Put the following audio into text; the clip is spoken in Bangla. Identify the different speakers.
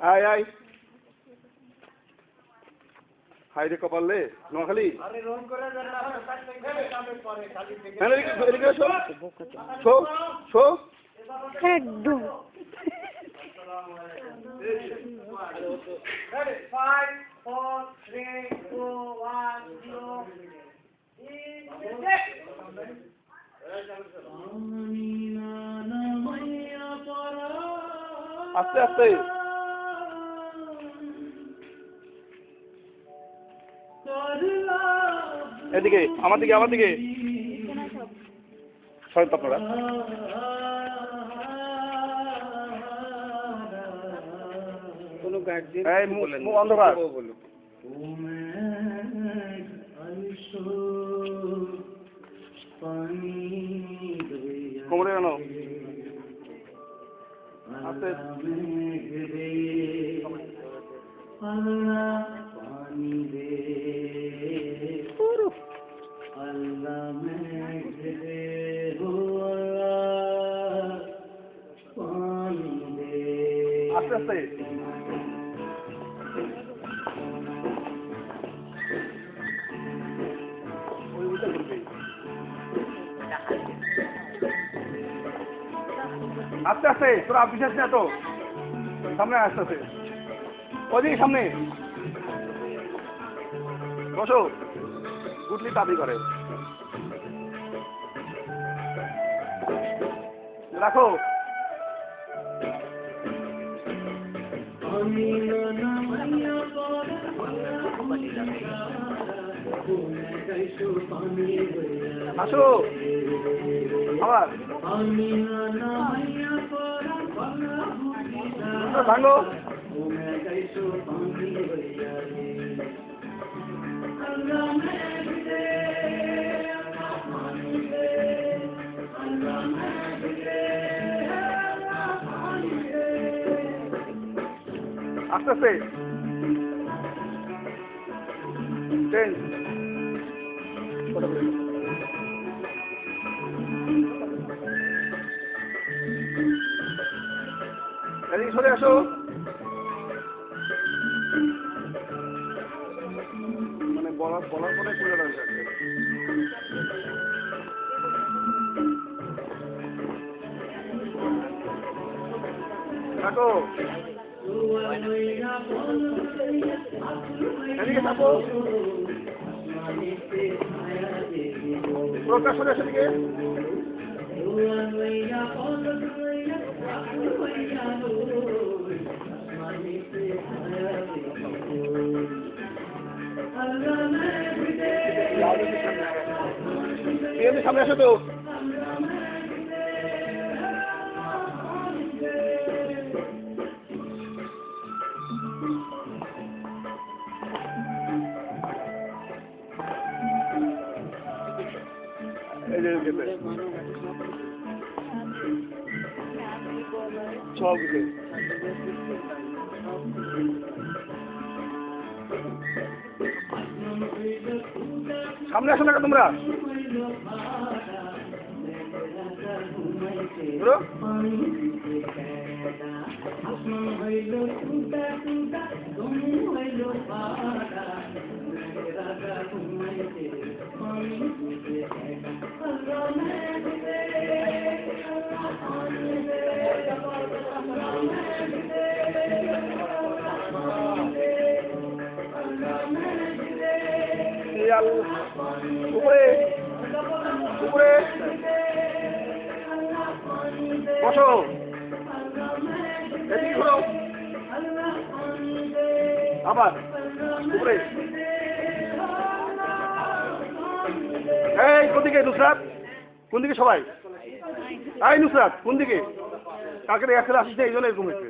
Speaker 1: আয় আয় হাই রে কপালে নোয়াখালী
Speaker 2: একদম
Speaker 1: আস্তে আস্তে এদিকে আমার দিকে সরেন তো আপনারা
Speaker 3: কোনো গার্জিয়ান
Speaker 1: অন্ধকার কোমরে কেন আস্তে আস্তে আস্তে আস্তে আস্তে তোরা বিশ্বাস না তো সামনে আস্তে আস্তে ওদিকে সামনে বসো গুটলি দাবি করে রাখো আসো আবার ভাঙো আস্তে আস্তে চেঞ্জ এদিকে সরে আসো মানে বলার পরে চলে যাবে থাকো এদিকে থাকো প্রকাশ করে সেদিকে সামনে আসো তো সব কিছু সামনে আসো না তোমরা উপরে উপরে বসো এদিকে ঘুরো আবার উপরে এই কোন দিকে নুসরাত কোন দিকে সবাই এই নুসরাত কোন দিকে কাকে একসাথে আসিস না এই জন্য এরকম হচ্ছে